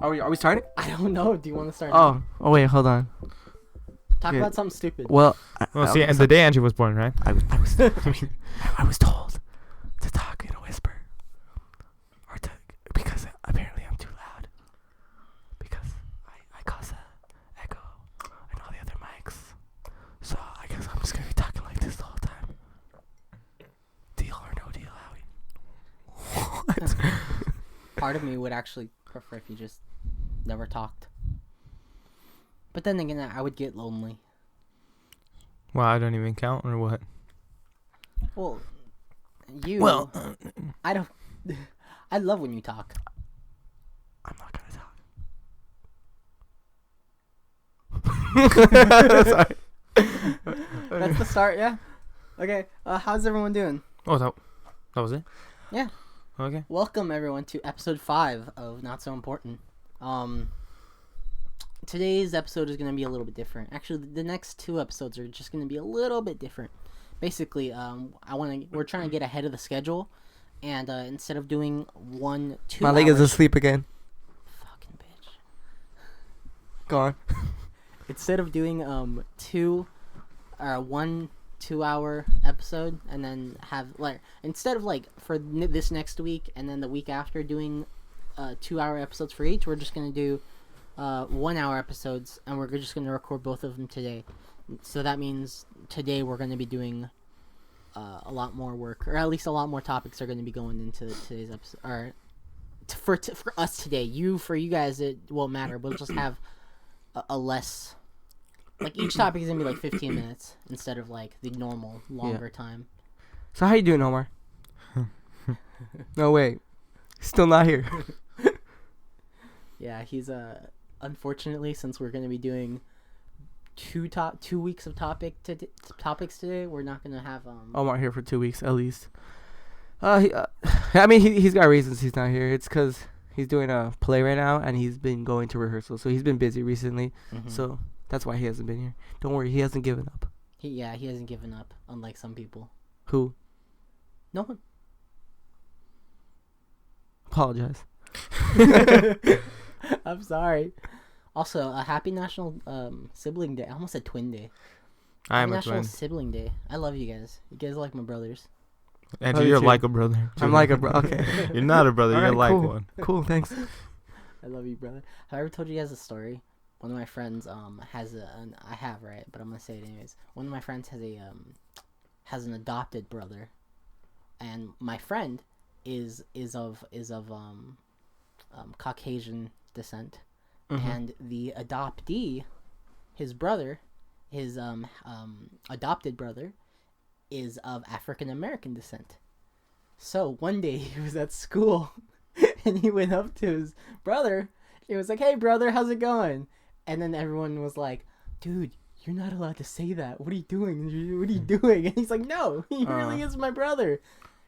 Are we starting? I don't know. Do you want to start? Oh wait, hold on. Talk yeah. about something stupid. Well, See, and the day Andrew was born, right? I was told to talk in a whisper, because apparently I'm too loud, because I cause a echo and all the other mics. So I guess I'm just gonna be talking like this the whole time. Deal or no deal, Howie? What? Part of me would actually prefer if you just never talked. But then again, I would get lonely. Well, I don't even count, or what? Well, you. Well, I don't. I love when you talk. I'm not gonna talk. Sorry. That's the start, yeah? Okay, how's everyone doing? Oh, that was it? Yeah. Okay. Welcome, everyone, to episode 5 of Not So Important. Today's episode is going to be a little bit different. Actually, the next 2 episodes are just going to be a little bit different. Basically, we're trying to get ahead of the schedule, and instead of doing 2 My leg is asleep again. Fucking bitch. Go on. Instead of doing 1 2-hour episode, and then have instead of for this next week and then the week after doing 2-hour episodes for each, we're just gonna do 1-hour episodes, and we're just gonna record both of them today. So that means today we're gonna be doing a lot more work, or at least a lot more topics are gonna be going into today's episode. Or for us today, for you guys it won't matter. We'll just have a less. Each topic is gonna be 15 minutes instead of the normal longer time. So how you doing, Omar? No, wait. Still not here. Yeah, he's unfortunately, since we're gonna be doing 2 weeks of topics today, we're not gonna have Omar here for 2 weeks at least. He's got reasons he's not here. It's because he's doing a play right now, and he's been going to rehearsal, so he's been busy recently. Mm-hmm. So that's why he hasn't been here. Don't worry, he hasn't given up. He hasn't given up, unlike some people. Who? No one. Apologize. I'm sorry. Also, a happy National Sibling Day. I almost said Twin Day. I am a National twin. Sibling Day. I love you guys. You guys are like my brothers. Andrew, you're like a brother. I'm like a brother. Okay. You're not a brother. All You're right, like cool. one. Cool, thanks. I love you, brother. Have I ever told you guys a story? One of my friends I have, right? But I'm gonna say it anyways. One of my friends has an adopted brother, and my friend is of Caucasian descent, Mm-hmm. and the adoptee, his brother, his adopted brother, is of African American descent. So one day he was at school, and he went up to his brother. He was like, "Hey, brother, how's it going?" And then everyone was like, "Dude, you're not allowed to say that. What are you doing? What are you doing?" And he's like, "No, he really is my brother."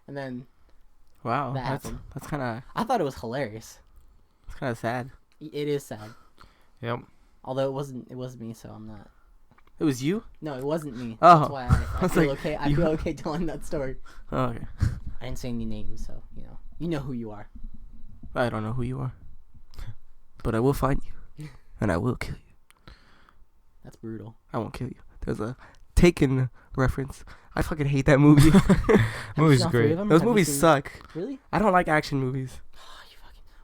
And then, wow, that's kind of. I thought it was hilarious. It's kind of sad. It is sad. Yep. Although it wasn't me, so I'm not. It was you? No, it wasn't me. Oh. That's why I was feel like, okay. I feel okay telling that story. Oh, okay. I didn't say any names, so you know who you are. I don't know who you are, but I will find you, and I will kill you. That's brutal. I won't kill you. There's a Taken reference. I fucking hate that movie. Movie's great. Those movies suck. Really? I don't like action movies.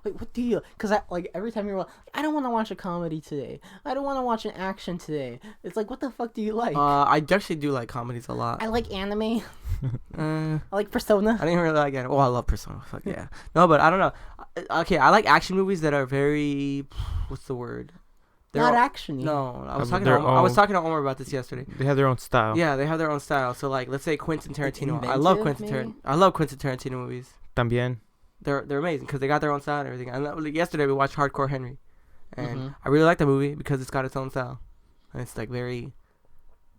Wait, what do you? Because every time you're like, I don't want to watch a comedy today. I don't want to watch an action today. It's like, what the fuck do you like? I actually do like comedies a lot. I like anime. I I like Persona. didn't really like it. Oh, I love Persona. Fuck yeah. No, but I don't know. Okay, I like action movies that are very. What's the word? Not action. No, I was Have talking to their Omar. I was own- talking to Omar about this yesterday. They have their own style. Yeah, they have their own style. So let's say Quentin Tarantino. I inventive, love maybe? I love Quentin Tarantino movies. También. They're amazing because they got their own style and everything. And yesterday we watched Hardcore Henry, and Mhm. I really like the movie because it's got its own style, and it's very.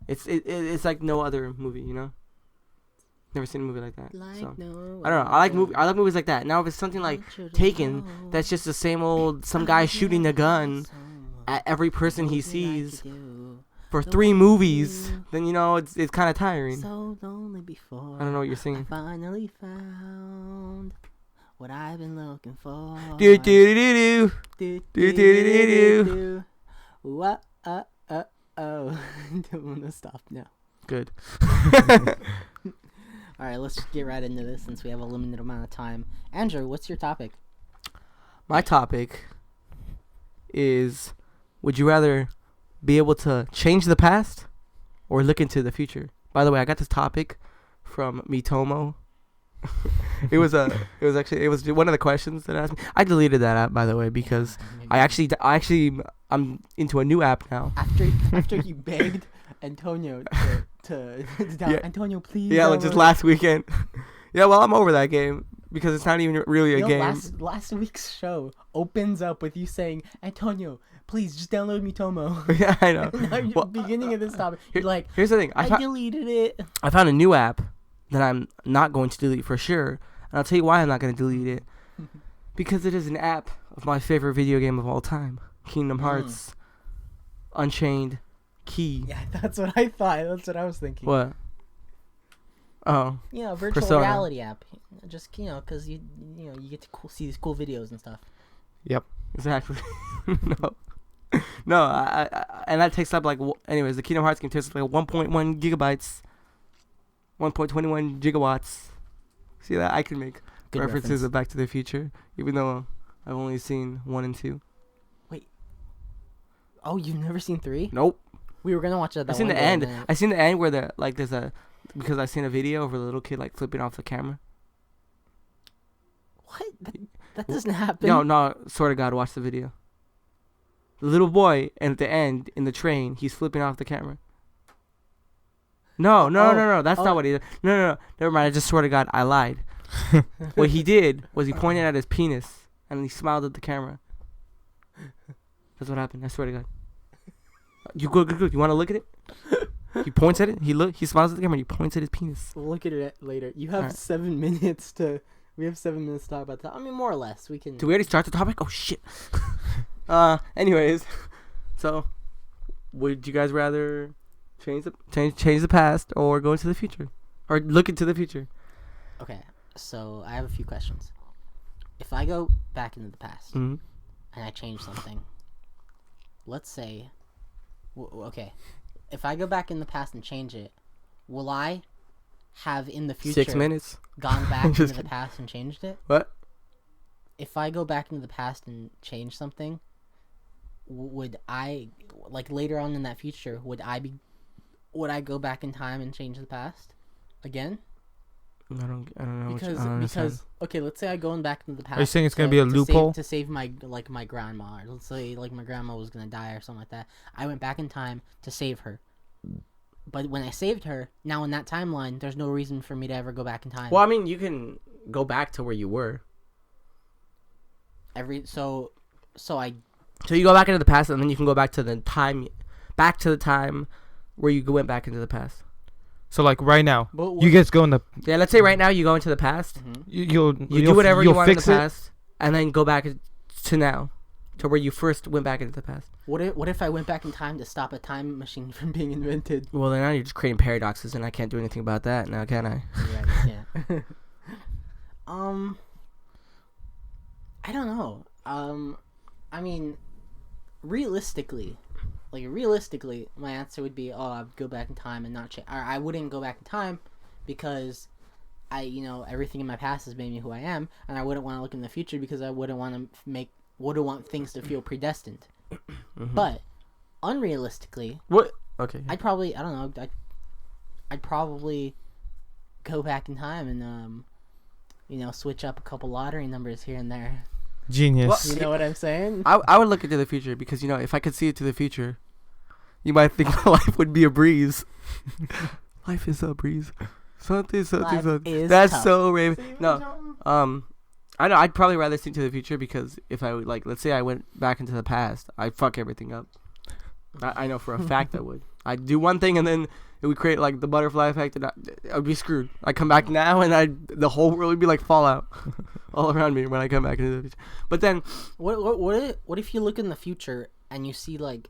It's like no other movie, you know. Never seen a movie like that. So. No I don't know. I like movies like that. Now if it's something like Taken, that's just the same old some guy shooting a gun. at every person he What would you sees like to do? for So 3 what movies, you- then it's kind of tiring. So lonely before. I don't know what you're I singing. finally found what I've been looking for. Do do do do. Do do, do, do, do. What? Oh. Don't want to stop now. Good. All right, let's get right into this since we have a limited amount of time. Andrew, what's your topic? My topic is: would you rather be able to change the past or look into the future? By the way, I got this topic from Mitomo. it was one of the questions that asked me. I deleted that app, by the way, because I'm into a new app now. After you begged Antonio to Yeah. Antonio, please. Yeah, like just last weekend. Yeah, well, I'm over that game because it's not even really a game. Last week's show opens up with you saying, Antonio, please just download Mitomo. Yeah, I know. Now you're beginning of this topic. You're like, Here's the thing. I deleted it. I found a new app that I'm not going to delete for sure. And I'll tell you why I'm not going to delete it. Because it is an app of my favorite video game of all time. Kingdom Hearts. Unchained. Key. Yeah, that's what I thought. That's what I was thinking. What? Oh. Yeah, virtual Persona. reality app. Just, because you get to see these cool videos and stuff. Exactly. No. No, I and that takes up anyways, the Kingdom Hearts game takes up 1.1 gigabytes. 1.21 gigawatts. See that? I can make Good references reference. of Back to the Future, even though I've only seen 1 and 2. Oh, you've never seen 3? Nope. We were gonna watch that. I seen one the day, end. and then- I seen the end where there's because I seen a video of a little kid flipping off the camera. What? That doesn't happen. No, swear to God, watch the video. The little boy, and at the end in the train, he's flipping off the camera. No, that's not what he did. No, never mind. I just swear to God, I lied. What he did was he pointed at his penis and he smiled at the camera. That's what happened. I swear to God. You go. You want to look at it? He points at it. He smiles at the camera. And he points at his penis. We'll look at it later. You have Alright. 7 minutes to. We have 7 minutes to talk about that. I mean, more or less. We can. Did we already start the topic? Oh shit. Anyways, so would you guys rather change the past or go into the future, or look into the future? Okay, so I have a few questions. If I go back into the past Mm-hmm. and I change something, let's say, okay, if I go back in the past and change it, will I have in the future 6 minutes. gone back into Just the kidding. past and changed it? What? If I go back into the past and change something, would I, later on in that future, would I go back in time and change the past again? I don't know. I don't understand. Because okay, let's say I go back into the past. Are you saying it's gonna be a loophole? to save my my grandma? Or let's say my grandma was gonna die or something like that. I went back in time to save her. But when I saved her, now in that timeline, there's no reason for me to ever go back in time. Well, I mean, you can go back to where you were. So you go back into the past, and then you can go back to the time where you went back into the past. So right now, But you guys go in the Yeah, let's say right now you go into the past. you'll You do whatever you you'll want in the fix it. past, and then go back to now, to where you first went back into the past. What if I went back in time to stop a time machine from being invented? Well, then now you're just creating paradoxes, and I can't do anything about that now, can I? Right, yeah. I don't know. I mean, realistically, my answer would be, I'd go back in time and not change. Or I wouldn't go back in time because everything in my past has made me who I am, and I wouldn't want to look in the future because I wouldn't want things to feel predestined. Mm-hmm. But unrealistically, What? Okay. I'd probably go back in time and switch up a couple lottery numbers here and there. Genius. Well, You know what I'm saying? I would look into the future because if I could see into the future, you might think life would be a breeze. Life is a breeze. Something. Life is That's tough. so raven. No. I know. I'd probably rather see into the future because if I would let's say I went back into the past, I'd fuck everything up. I know for a fact I would. I'd do one thing and then it would create the butterfly effect, and I'd be screwed. I come back now and the whole world would be like Fallout all around me when I come back into the future. But then What if you look in the future and you see like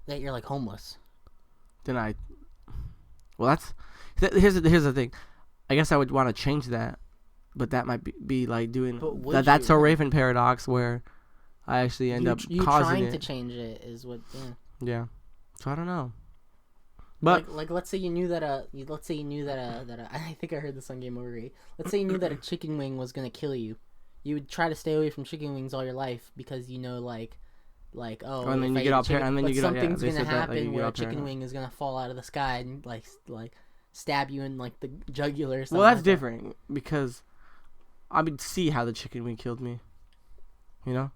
that you're like homeless. Then well, here's the thing. I guess I would want to change that, but that might be like doing that's a Raven paradox where I actually end up you causing trying it. to change it is what. Yeah. So I don't know. But like let's say you knew that I think I heard this on GameOverGreggy. Let's say you knew that a chicken wing was gonna kill you. You would try to stay away from chicken wings all your life because you know like and then you get out and then you get something's gonna happen where a chicken wing is gonna fall out of the sky and like stab you in like the jugular or something. Well, that's different because I would see how the chicken wing killed me. You know?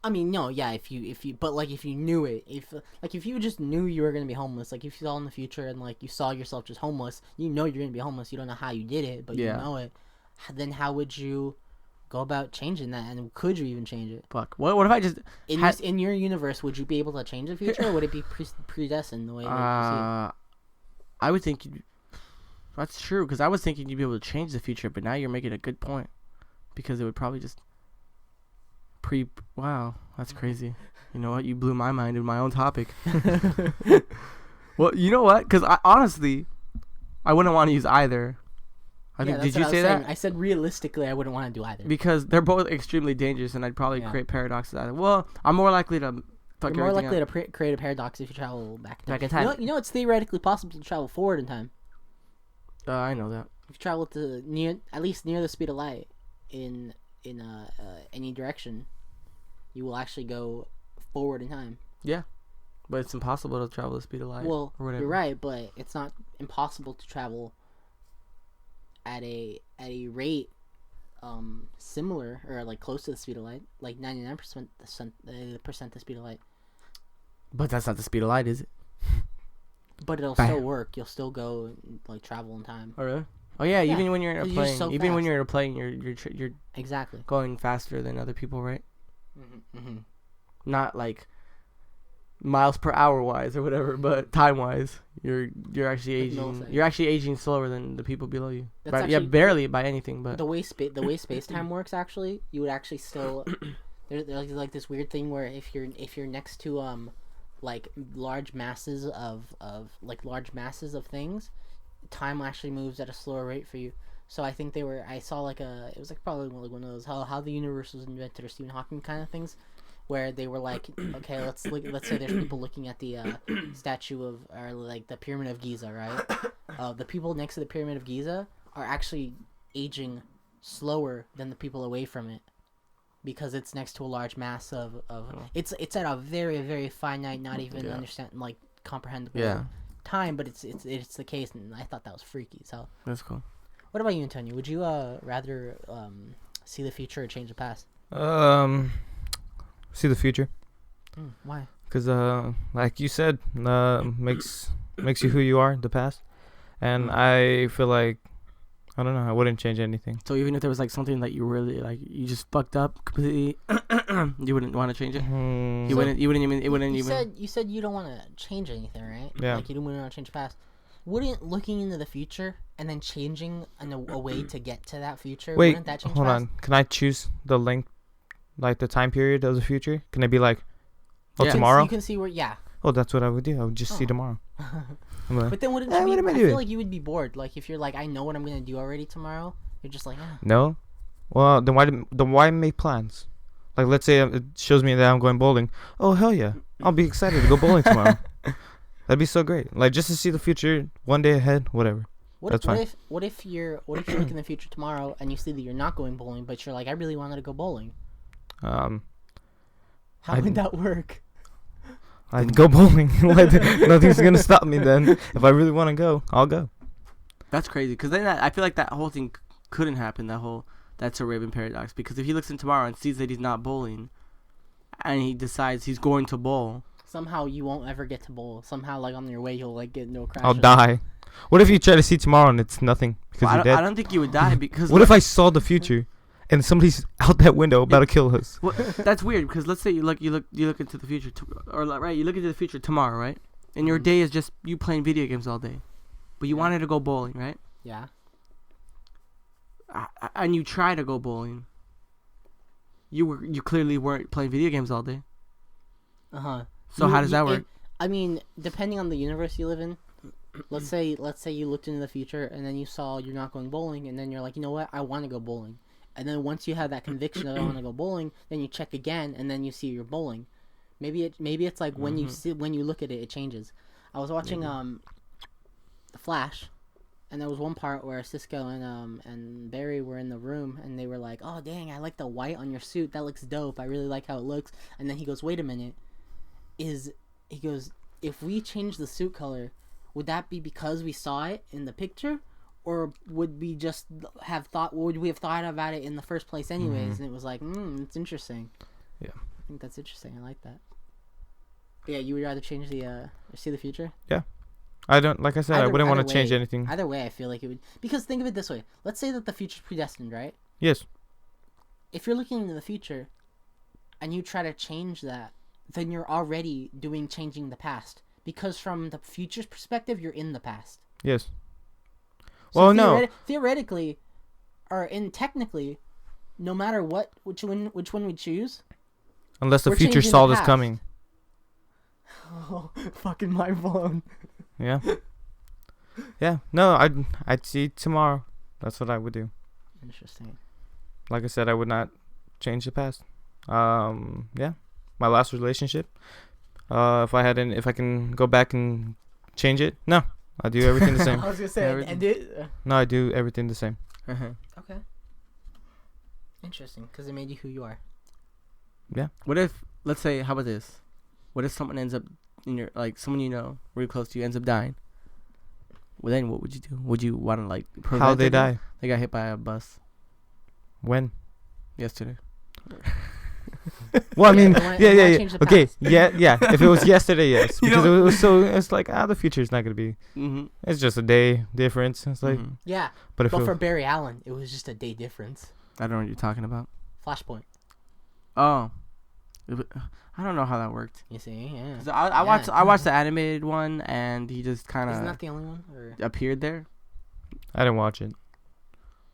I mean, no, yeah, if you but like if you knew it, if you just knew you were gonna be homeless, like if you saw in the future and like you saw yourself just homeless, you know you're gonna be homeless. You don't know how you did it, but you know it. Then how would you go about changing that, and could you even change it? Fuck. What if I just in your universe? Would you be able to change the future, or would it be predestined the way that you see it? I would think that's true because I was thinking you'd be able to change the future, but now you're making a good point because it would probably just Wow, that's crazy. You know what? You blew my mind in my own topic. Well, you know what? Because honestly, I wouldn't want to use either. Did you say that? I said realistically, I wouldn't want to do either because they're both extremely dangerous, and I'd probably create paradoxes. Well, I'm more likely to. You're more likely to create a paradox if you travel back in time. You know, it's theoretically possible to travel forward in time. I know that. If you travel at least near the speed of light in any direction, you will actually go forward in time. Yeah, but it's impossible to travel the speed of light. Well, you're right, but it's not impossible to travel at a rate similar or like close to the speed of light, like 99% the speed of light. But that's not the speed of light, is it? But it'll still work. You'll still go like travel in time. Oh really? Oh yeah. Even when you're in a plane, when you're in a plane, you're exactly going faster than other people, right? Mm-hmm. Not like miles per hour wise or whatever, but time wise, you're actually aging. You're actually aging slower than the people below you. Barely by anything, but the way space time works, actually, you would actually still there's like this weird thing where if you're next to like large masses of things, time actually moves at a slower rate for you. So I think I saw it was like probably like one of those how the universe was invented or Stephen Hawking kind of things, where they were like, okay, let's say there's people looking at the statue of, or like the Pyramid of Giza, right? The people next to the Pyramid of Giza are actually aging slower than the people away from it, because it's next to a large mass of it's at a very, very finite, not even comprehensible time, but it's the case, and I thought that was freaky. So that's cool. What about you, Antonio? Would you rather see the future or change the past? See the future. Why? Because like you said, makes you who you are. The past, and I feel like I don't know. I wouldn't change anything. So even if there was like something that you really like, you just fucked up completely, you wouldn't want to change it. You wouldn't even. You said you don't want to change anything, right? Yeah. Like you don't want to change the past. Wouldn't looking into the future and then changing a way to get to that future? Wait, wouldn't that change hold past? on. Can I choose the length, like the time period of the future? Can it be like, tomorrow? You can see where. Yeah. Oh, that's what I would do. I would just see tomorrow. But then wouldn't you be? I feel like you would be bored. Like if you're like, I know what I'm gonna do already tomorrow. You're just like, No. Well, then why make plans? Like, let's say it shows me that I'm going bowling. Oh hell yeah! I'll be excited to go bowling tomorrow. That'd be so great. Like just to see the future, one day ahead, whatever. That's fine. What if you look in the future tomorrow and you see that you're not going bowling, but you're like, I really wanted to go bowling. How would that work? I'd go bowling. Nothing's gonna stop me then. If I really want to go, I'll go. That's crazy. Because then I feel like that whole thing couldn't happen. That's a Raven paradox. Because if he looks in tomorrow and sees that he's not bowling, and he decides he's going to bowl, somehow you won't ever get to bowl. Somehow, like on your way, you'll like get into a crash. I'll die. What if you try to see tomorrow and it's nothing because you're dead? I don't think you would die because. What if I saw the future, and somebody's out that window about to kill us? Well, that's weird because let's say you look into the future, you look into the future tomorrow, right? And your day is just you playing video games all day, but you wanted to go bowling, right? Yeah. And you try to go bowling. You clearly weren't playing video games all day. So how does that work? I mean, depending on the universe you live in, let's say you looked into the future and then you saw you're not going bowling, and then you're like, you know what, I want to go bowling. And then once you have that conviction that I want to go bowling, then you check again, and then you see you're bowling. Maybe it's like when you look at it, it changes. I was watching The Flash, and there was one part where Cisco and Barry were in the room, and they were like, "Oh dang, I like the white on your suit. That looks dope. I really like how it looks." And then he goes, "Wait a minute, if we change the suit color, would that be because we saw it in the picture, or would we have thought about it in the first place anyways?" And it was like, it's interesting. Yeah, I think that's interesting. I like that. But yeah, you would rather change see the future? Yeah. I don't, like I said, I wouldn't want to change way- anything. Either way, I feel like it would, because think of it this way. Let's say that the future's predestined, right? Yes. If you're looking into the future and you try to change that, then you're already changing the past. Because from the future's perspective, you're in the past. Yes. So Well, no. Theoretically, technically, no matter which one we choose, Unless the we're future changing saw the this past. coming. Oh, fucking mind blown. Yeah. Yeah. No, I'd see tomorrow. That's what I would do. Interesting. Like I said, I would not change the past. Yeah. My last relationship. If I can go back and change it, no. I do everything the same. I was gonna say, and it. No, I do everything the same. Okay. Interesting, because it made you who you are. Yeah. What if, let's say, how about this? What if someone ends up someone you know, really close to you, ends up dying? Well, then what would you do? Would you want to prevent How they their death? die? They got hit by a bus When? yesterday. Well, I mean, They wanna yeah. change the Okay, past. yeah. If it was yesterday, yes, You because know- it was so. It's like the future's not gonna be. Mm-hmm. It's just a day difference. It's like, Yeah, but if but it, for Barry Allen, it was just a day difference. I don't know what you're talking about. Flashpoint. Oh, I don't know how that worked. You see, yeah. 'Cause I watched the animated one, and he just kind Isn't that of the only one? Or appeared there. I didn't watch it.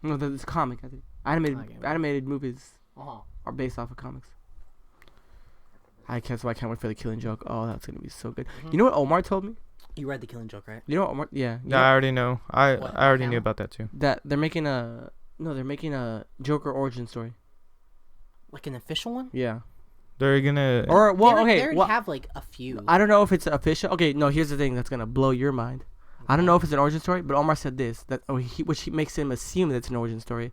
No, it's a comic. I think Okay. animated movies uh-huh. are based off of comics. I can't wait for the Killing Joke. Oh, that's gonna be so good. You know what Omar told me? You read the Killing Joke, right? You know what Omar? Yeah. You No, know I already know. I What, already knew Cameron? about that too. that they're making a Joker origin story. Like an official one? Yeah. They're gonna. Or They well, already okay. Well, have like a few. I don't know if it's official. Okay, no. Here's the thing that's gonna blow your mind. I don't know if it's an origin story, but Omar said this which makes him assume that it's an origin story.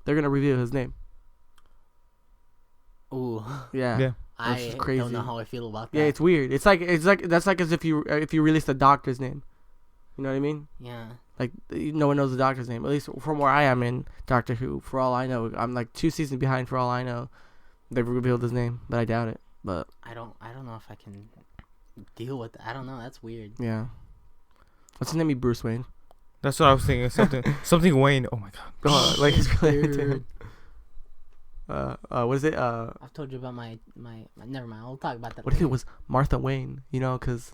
They're gonna reveal his name. Ooh, Yeah. Yeah. Which is I crazy. don't know how I feel about that. Yeah, it's weird. It's like that's like as if you released the doctor's name. You know what I mean? Yeah. Like no one knows the doctor's name. At least from where I am in Doctor Who. For all I know, I'm like 2 seasons behind. For all I know, they've revealed his name, but I doubt it. But I don't know if I can deal with that. I don't know. That's weird. yeah, what's his name? Be Bruce Wayne. That's what I was thinking. Something Wayne. Oh my god. Like it's related to Dude. him. What is it? I've told you about my never mind. I'll talk about that. What if it later. was Martha Wayne? You know, because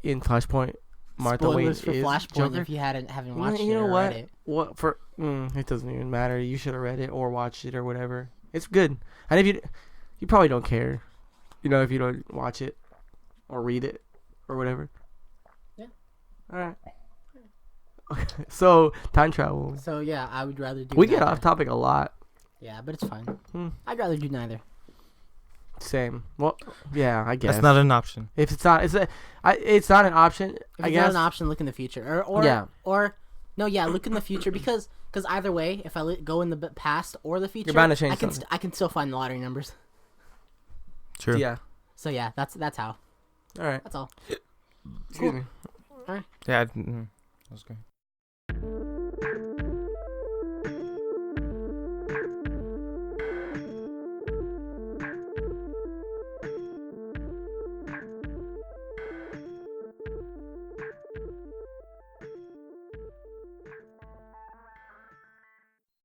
in Flashpoint, Martha Wayne Spoilers for is Flashpoint Joker. if you haven't You watched know it or what? read it. What for? It doesn't even matter. You should have read it or watched it or whatever. It's good. And if you probably don't care, you know, if you don't watch it or read it or whatever. Yeah. All right. Okay. So time travel. So yeah, I would rather do. We get neither. off topic a lot. Yeah, but it's fine. Hmm. I'd rather do neither. Same. Well, yeah, I guess. That's not an option. If it's not, it's not an option. If I it's guess. not an option, look in the future. Or Yeah. no, yeah, look in the future because either way, if I go in the past or the future, bound to change I can something. I can still find the lottery numbers. True. Yeah. So yeah, that's how. All right. That's all. Excuse me. Yeah. That's great.